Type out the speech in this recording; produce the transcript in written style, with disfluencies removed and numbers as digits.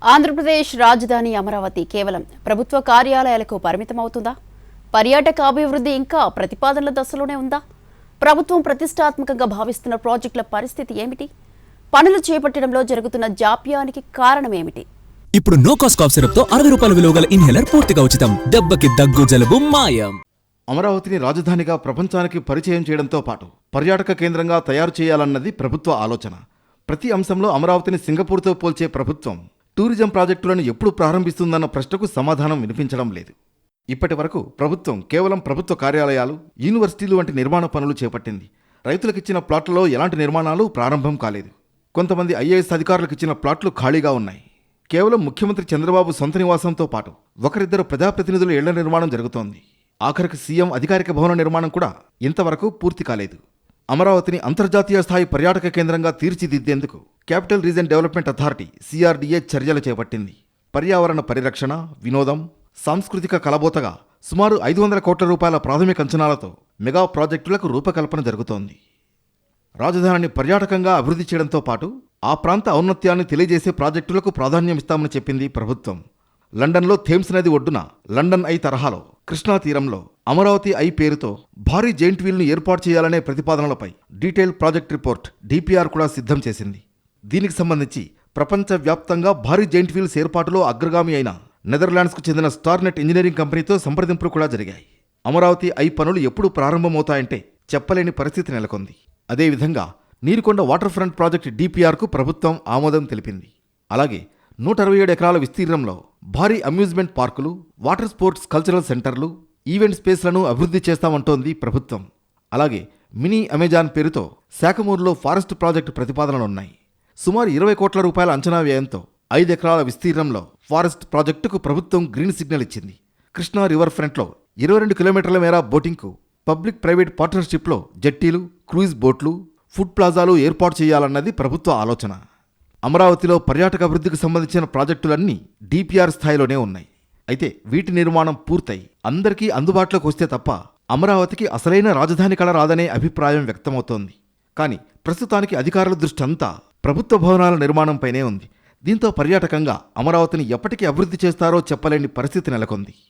ఆంధ్రప్రదేశ్ రాజధాని అమరావతి కేవలం ప్రభుత్వ కార్యాలయాలకు పరిమితమవుతుందా? పర్యాటక అభివృద్ధి ఇంకా ప్రతిపాదనల దశలోనే ఉందా? ప్రభుత్వం ప్రతిష్టాత్మకంగా భావిస్తున్న ప్రాజెక్టుల పరిస్థితి ఏమిటి? పనులు చేపట్టడంలో జరుగుతున్న జాప్యానికి కారణం ఏమిటి? ఇప్పుడు నో కాస్ట్ కాఫ్ సిరప్ తో 60 రూపాయల విలువ గల ఇన్హేలర్ పూర్తిగా ఉచితం. దెబ్బకి దగ్గు జలుబు మాయం. అమరావతిని రాజధానిగా ప్రపంచానికి పరిచయం చేయడంతో పాటు పర్యాటక కేంద్రంగా తయారు చేయాలన్నది ప్రభుత్వ ఆలోచన. ప్రతి అంశంలో అమరావతిని సింగపూర్తో పోల్చే ప్రభుత్వం టూరిజం ప్రాజెక్టులను ఎప్పుడు ప్రారంభిస్తుందన్న ప్రశ్నకు సమాధానం వినిపించడం లేదు. ఇప్పటి వరకు ప్రభుత్వం కేవలం ప్రభుత్వ కార్యాలయాలు, యూనివర్సిటీలు వంటి నిర్మాణ పనులు చేపట్టింది. రైతులకిచ్చిన ప్లాట్లలో ఎలాంటి నిర్మాణాలు ప్రారంభం కాలేదు. కొంతమంది ఐఏఎస్ అధికారులకు ఇచ్చిన ప్లాట్లు ఖాళీగా ఉన్నాయి. కేవలం ముఖ్యమంత్రి చంద్రబాబు సొంత నివాసంతో పాటు ఒకరిద్దరు ప్రజాప్రతినిధుల ఇళ్ల నిర్మాణం జరుగుతోంది. ఆఖరికి సీఎం అధికారిక భవన నిర్మాణం కూడా ఇంతవరకు పూర్తి కాలేదు. అమరావతిని అంతర్జాతీయ స్థాయి పర్యాటక కేంద్రంగా తీర్చిదిద్దేందుకు capital region development authority CRDA చర్యలు చేపట్టింది. పర్యావరణ పరిరక్షణ, వినోదం, సాంస్కృతిక కలబోతగా సుమారు 500 కోట్ల రూపాయల ప్రాథమిక అంచనాలతో మెగా ప్రాజెక్టులకు రూపకల్పన జరుగుతోంది. రాజధానిని పర్యాటకంగా అభివృద్ధి చేయడంతో పాటు ఆ ప్రాంత ఔన్నత్యాన్ని తెలియజేసే ప్రాజెక్టులకు ప్రాధాన్యమిస్తామని చెప్పింది ప్రభుత్వం. లండన్లో థేమ్స్ నది ఒడ్డున లండన్ ఐ తరహాలో కృష్ణా తీరంలో అమరావతి ఐ పేరుతో భారీ జెయింట్ వీల్ను ఏర్పాటు చేయాలనే ప్రతిపాదనలపై డీటెయిల్ ప్రాజెక్ట్ రిపోర్ట్ DPR కూడా సిద్ధం చేసింది. దీనికి సంబంధించి ప్రపంచవ్యాప్తంగా భారీ జెయింట్ వీల్స్ ఏర్పాటులో అగ్రగామి అయిన నెదర్లాండ్స్కు చెందిన స్టార్నెట్ ఇంజనీరింగ్ కంపెనీతో సంప్రదింపులు కూడా జరిగాయి. అమరావతి ఐ పనులు ఎప్పుడు ప్రారంభమవుతాయంటే చెప్పలేని పరిస్థితి నెలకొంది. అదేవిధంగా నీరుకొండ వాటర్ ఫ్రంట్ ప్రాజెక్ట్ DPRకు ప్రభుత్వం ఆమోదం తెలిపింది. అలాగే 167 ఎకరాల విస్తీర్ణంలో భారీ అమ్యూజ్మెంట్ పార్కులు, వాటర్ స్పోర్ట్స్ కల్చరల్ సెంటర్లు, ఈవెంట్ స్పేస్లను అభివృద్ధి చేస్తామంటోంది ప్రభుత్వం. అలాగే మినీ అమెజాన్ పేరుతో శాఖమూరులో ఫారెస్ట్ ప్రాజెక్టు ప్రతిపాదనలున్నాయి. సుమారు 20 కోట్ల రూపాయల అంచనా వ్యయంతో 5 ఎకరాల విస్తీర్ణంలో ఫారెస్ట్ ప్రాజెక్టుకు ప్రభుత్వం గ్రీన్ సిగ్నల్ ఇచ్చింది. కృష్ణా రివర్ ఫ్రంట్లో 22 కిలోమీటర్ల మేర బోటింగ్కు పబ్లిక్ ప్రైవేట్ పార్ట్నర్షిప్లో జెట్టీలు, క్రూయిజ్ బోట్లు, ఫుడ్ ప్లాజాలు ఏర్పాటు చేయాలన్నది ప్రభుత్వ ఆలోచన. అమరావతిలో పర్యాటక అభివృద్ధికి సంబంధించిన ప్రాజెక్టులన్నీ DPR స్థాయిలోనే ఉన్నాయి. అయితే వీటి నిర్మాణం పూర్తయి అందరికీ అందుబాటులోకి వస్తే తప్ప అమరావతికి అసలైన రాజధాని కళ రాదనే అభిప్రాయం వ్యక్తమవుతోంది. కానీ ప్రస్తుతానికి అధికారుల దృష్టి అంతా ప్రభుత్వ భవనాల నిర్మాణంపైనే ఉంది. దీంతో పర్యాటకంగా అమరావతిని ఎప్పటికీ అభివృద్ధి చేస్తారో చెప్పలేని పరిస్థితి నెలకొంది.